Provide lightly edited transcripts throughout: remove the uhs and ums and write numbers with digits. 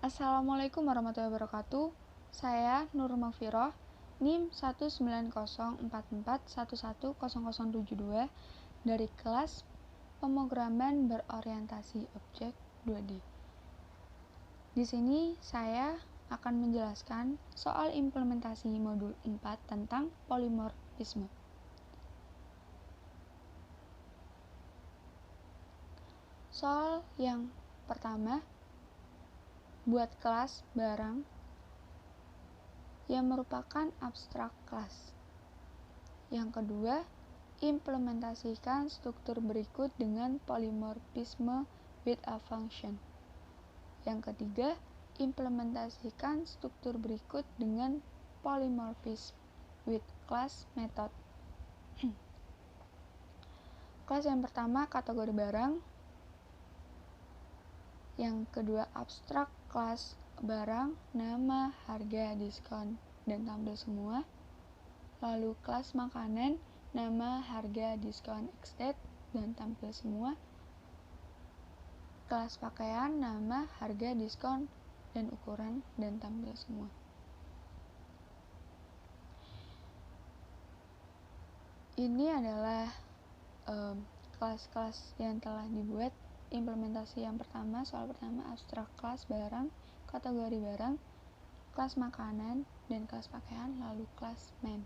Assalamualaikum warahmatullahi wabarakatuh. Saya Nur Magfiroh, NIM 19044110072 dari kelas Pemrograman Berorientasi Objek 2D. Di sini saya akan menjelaskan soal implementasi modul 4 tentang polimorfisme. Soal yang pertama, buat kelas barang yang merupakan abstrak kelas. Yang kedua, implementasikan struktur berikut dengan polimorfisme with a function. Yang ketiga, implementasikan struktur berikut dengan polymorphism with class method. Kelas yang pertama kategori barang, yang kedua abstrak kelas barang, nama, harga, diskon, dan tampil semua. Lalu kelas makanan, nama, harga, diskon, extend, dan tampil semua. Kelas pakaian, nama, harga, diskon, dan ukuran, dan tampil semua. Ini adalah kelas-kelas yang telah dibuat. Implementasi yang pertama, soal pertama, abstrak kelas barang, kategori barang, kelas makanan, dan kelas pakaian, lalu kelas main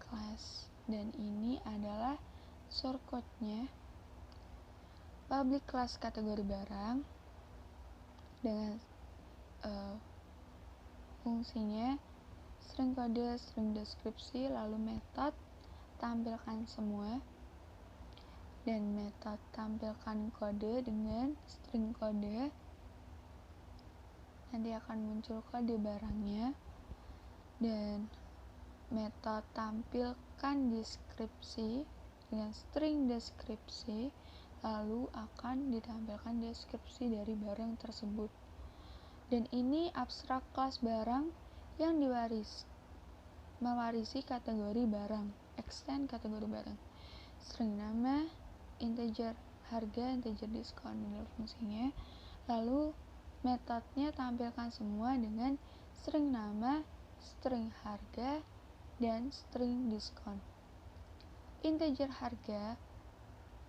class. Dan ini adalah shortcut-nya. Public class kategori barang dengan fungsinya string kode, string deskripsi, lalu metode tampilkan semua, dan metode tampilkan kode dengan string kode. Nanti akan muncul kode barangnya, dan metode tampilkan deskripsi dengan string deskripsi, lalu akan ditampilkan deskripsi dari barang tersebut. Dan ini abstrak kelas barang yang mewarisi kategori barang, extend kategori barang, string nama, integer harga, integer diskon, inilah fungsinya. Lalu metodenya tampilkan semua dengan string nama, string harga, dan string diskon. Integer harga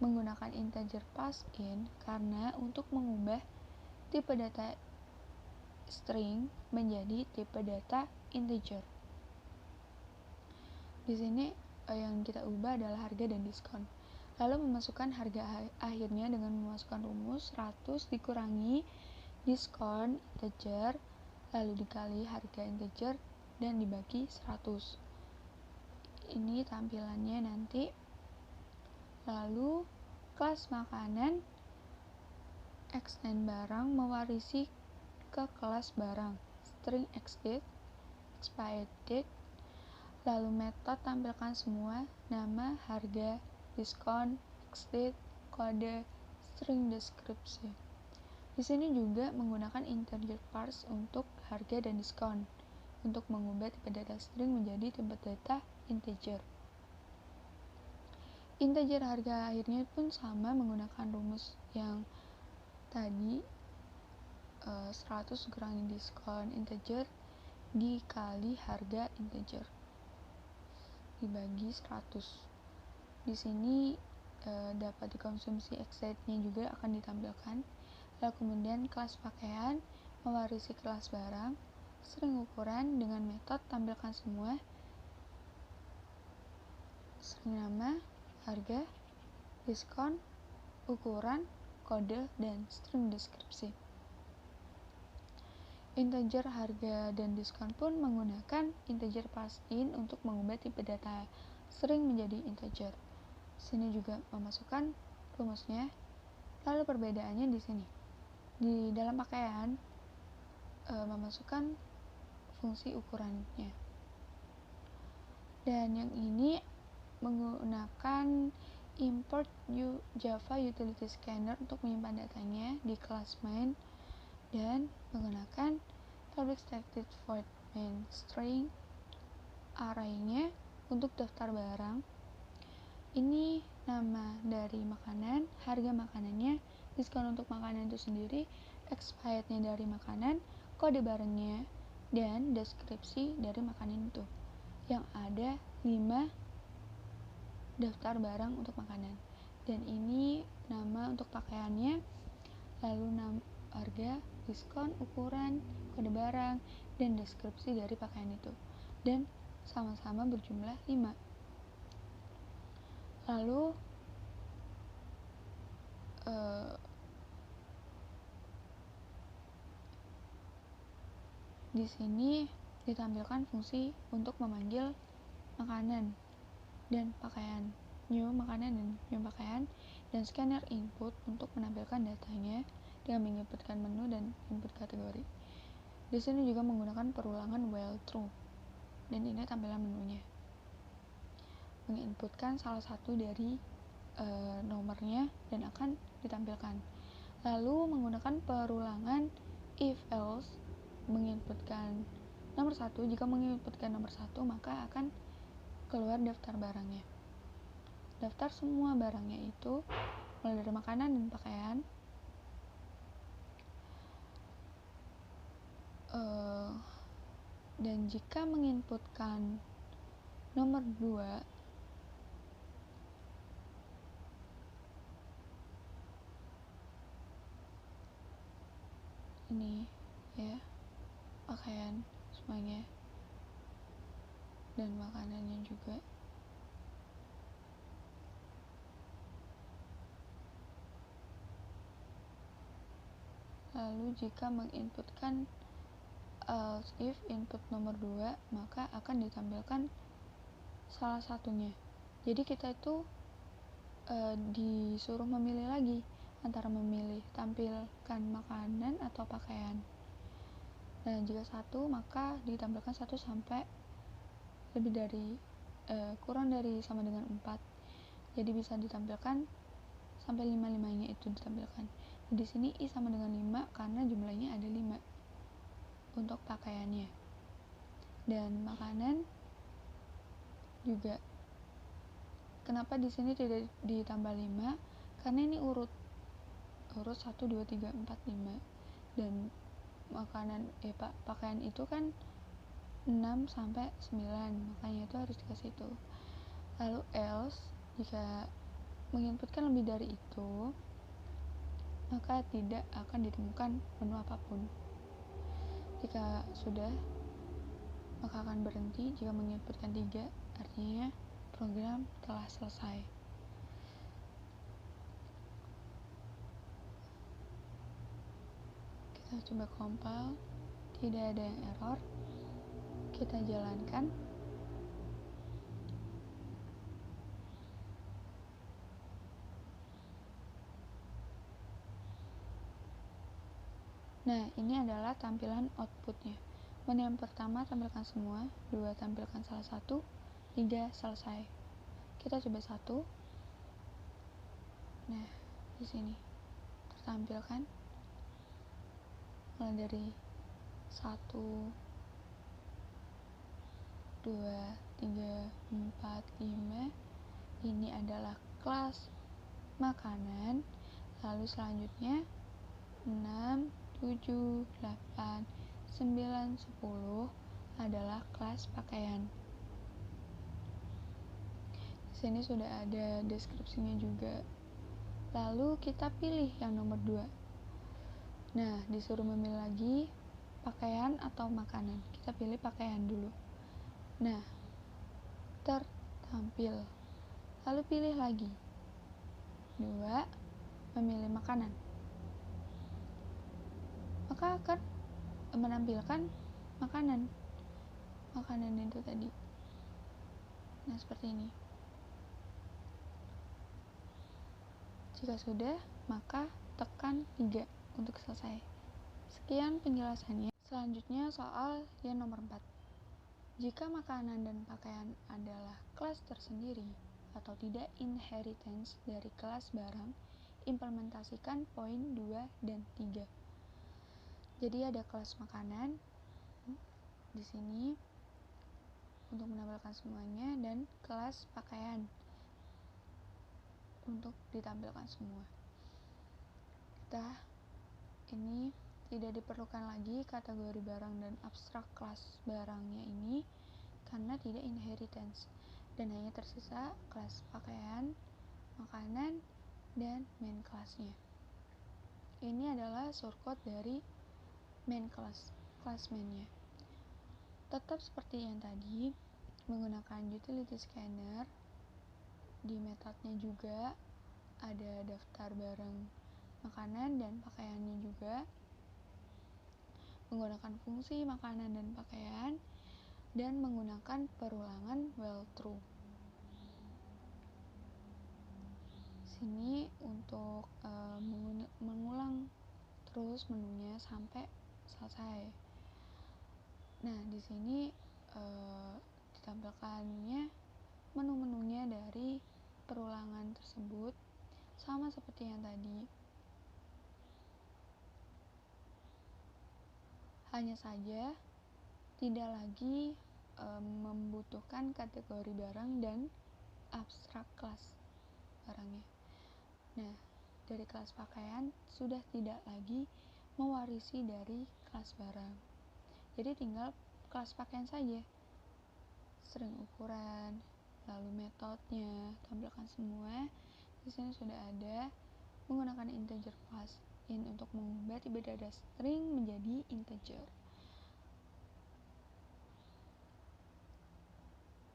menggunakan integer pass-in karena untuk mengubah tipe data string menjadi tipe data integer. Di sini yang kita ubah adalah harga dan diskon. Lalu memasukkan harga akhirnya dengan memasukkan rumus 100 dikurangi diskon integer, lalu dikali harga integer, dan dibagi 100. Ini tampilannya nanti. Lalu kelas makanan, extend barang mewarisi ke kelas barang, string extend, expired date, lalu metode tampilkan semua, nama, harga, diskon, extend, kode, string deskripsi. Di sini juga menggunakan integer parse untuk harga dan diskon untuk mengubah tipe data string menjadi tipe data integer. Integer harga akhirnya pun sama menggunakan rumus yang tadi, 100 kurangi diskon integer dikali harga integer dibagi 100. Di sini dapat dikonsumsi extend-nya juga akan ditampilkan. Lalu kemudian kelas pakaian mewarisi kelas barang, string ukuran dengan metode tampilkan semua, string nama, harga, diskon, ukuran, kode, dan string deskripsi. Integer harga dan diskon pun menggunakan integer pass-in untuk mengubah tipe data string menjadi integer. Sini juga memasukkan rumusnya. Lalu perbedaannya di sini. Di dalam pakaian memasukkan fungsi ukurannya. Dan yang ini menggunakan import Java Utility Scanner untuk menyimpan datanya di kelas main, dan menggunakan public static void main string array-nya untuk daftar barang. Ini nama dari makanan, harga makanannya, diskon untuk makanan itu sendiri, expirednya dari makanan, kode barangnya, dan deskripsi dari makanan itu. Yang ada 5 daftar barang untuk makanan, dan ini nama untuk pakaiannya, lalu harga, diskon, ukuran, kode barang, dan deskripsi dari pakaian itu, dan sama-sama berjumlah 5. Lalu di sini ditampilkan fungsi untuk memanggil makanan dan pakaian, new makanan dan new pakaian, dan scanner input untuk menampilkan datanya dengan menginputkan menu dan input kategori. Di sini juga menggunakan perulangan while true, dan ini tampilan menunya. Menginputkan salah satu dari nomornya dan akan ditampilkan. Lalu menggunakan perulangan if else, menginputkan nomor 1. Jika menginputkan nomor 1, maka akan keluar daftar barangnya. Daftar semua barangnya itu mulai dari makanan dan pakaian. Dan jika menginputkan nomor 2, ini ya, pakaian semuanya dan makanannya juga. Lalu jika menginputkan else if input nomor 2, maka akan ditampilkan salah satunya. Jadi kita itu disuruh memilih lagi antara memilih tampilkan makanan atau pakaian. Dan jika 1, maka ditampilkan 1 sampai lebih dari kurang dari sama dengan 4. Jadi bisa ditampilkan sampai 5-5-nya itu ditampilkan. Di sini i sama dengan 5 karena jumlahnya ada 5 untuk pakaiannya. Dan makanan juga, kenapa di sini tidak ditambah 5? Karena ini urut 1, 2, 3, 4, 5, dan makanan pakaian itu kan 6 sampai 9, makanya itu harus dikasih itu. Lalu else, jika menginputkan lebih dari itu, maka tidak akan ditemukan menu apapun. Jika sudah, maka akan berhenti. Jika menginputkan 3, artinya program telah selesai. Kita coba compile, tidak ada yang error. Kita jalankan. Nah, ini adalah tampilan outputnya. Menu yang pertama tampilkan semua, 2 tampilkan salah satu, 3 selesai. Kita coba 1. Nah, di sini tertampilkan mulai dari 1, 2, 3, 4, 5. Ini adalah kelas makanan. Lalu selanjutnya 6, 7, 8, 9, 10 adalah kelas pakaian. Di sini sudah ada deskripsinya juga. Lalu kita pilih yang nomor 2. Nah, disuruh memilih lagi pakaian atau makanan. Kita pilih pakaian dulu. Nah, tertampil. Lalu pilih lagi 2, memilih makanan. Maka akan menampilkan makanan itu tadi. Nah, seperti ini. Jika sudah, maka tekan 3 untuk selesai. Sekian penjelasannya. Selanjutnya soal yang nomor 4. Jika makanan dan pakaian adalah kelas tersendiri atau tidak inheritance dari kelas barang, implementasikan poin 2 dan 3. Jadi ada kelas makanan di sini untuk menampilkan semuanya, dan kelas pakaian untuk ditampilkan semua. kita ini tidak diperlukan lagi kategori barang dan abstrak kelas barangnya ini karena tidak inheritance, dan hanya tersisa kelas pakaian, makanan, dan main kelasnya. Ini adalah shortcut dari main class mainnya. Tetap seperti yang tadi, menggunakan utility scanner. Di metodenya juga ada daftar barang makanan dan pakaiannya juga, menggunakan fungsi makanan dan pakaian, dan menggunakan perulangan while true. Sini untuk mengulang terus menunya sampai selesai. Nah, di sini ditampilkannya menu-menunya dari perulangan tersebut sama seperti yang tadi. Hanya saja tidak lagi membutuhkan kategori barang dan abstrak kelas barangnya. Nah, dari kelas pakaian sudah tidak lagi mewarisi dari kelas barang. Jadi tinggal kelas pakaian saja. String ukuran, lalu metodenya, tampilkan semua. Di sini sudah ada. Menggunakan integer pass in untuk mengubah tipe data string menjadi integer.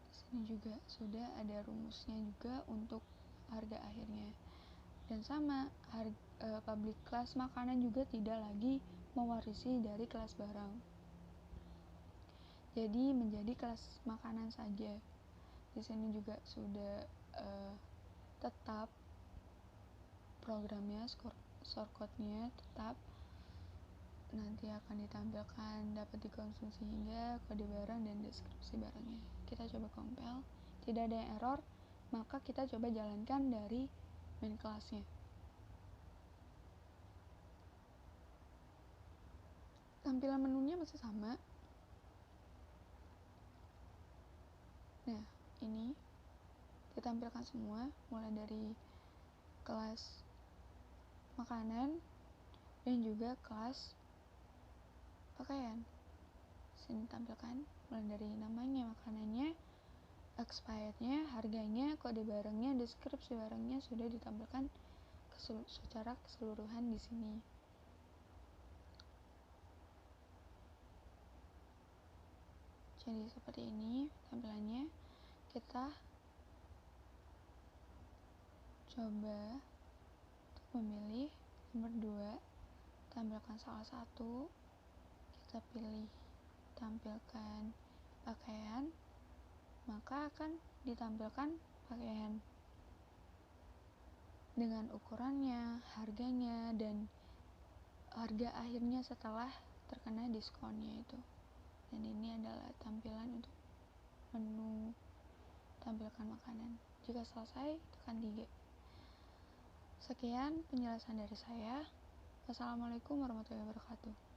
Di sini juga sudah ada rumusnya juga untuk harga akhirnya. Dan sama, public class makanan juga tidak lagi mewarisi dari kelas barang. Jadi menjadi kelas makanan saja. Di sini juga sudah tetap programnya, shortcutnya tetap nanti akan ditampilkan dapat dikonsumsi hingga kode barang dan deskripsi barangnya. Kita coba compile, tidak ada error, maka kita coba jalankan dari main kelasnya. Tampilan menunya masih sama. Nah, ini ditampilkan semua mulai dari kelas makanan dan juga kelas pakaian. Sini tampilkan mulai dari namanya, makanannya, expirednya, harganya, kode barangnya, deskripsi barangnya sudah ditampilkan secara keseluruhan di sini. Jadi seperti ini tampilannya. Kita coba untuk memilih nomor 2, tampilkan salah satu. Kita pilih tampilkan pakaian, maka akan ditampilkan pakaian dengan ukurannya, harganya, dan harga akhirnya setelah terkena diskonnya itu. Dan ini adalah tampilan untuk menu tampilkan makanan. Jika selesai, tekan 3. Sekian penjelasan dari saya. Wassalamualaikum warahmatullahi wabarakatuh.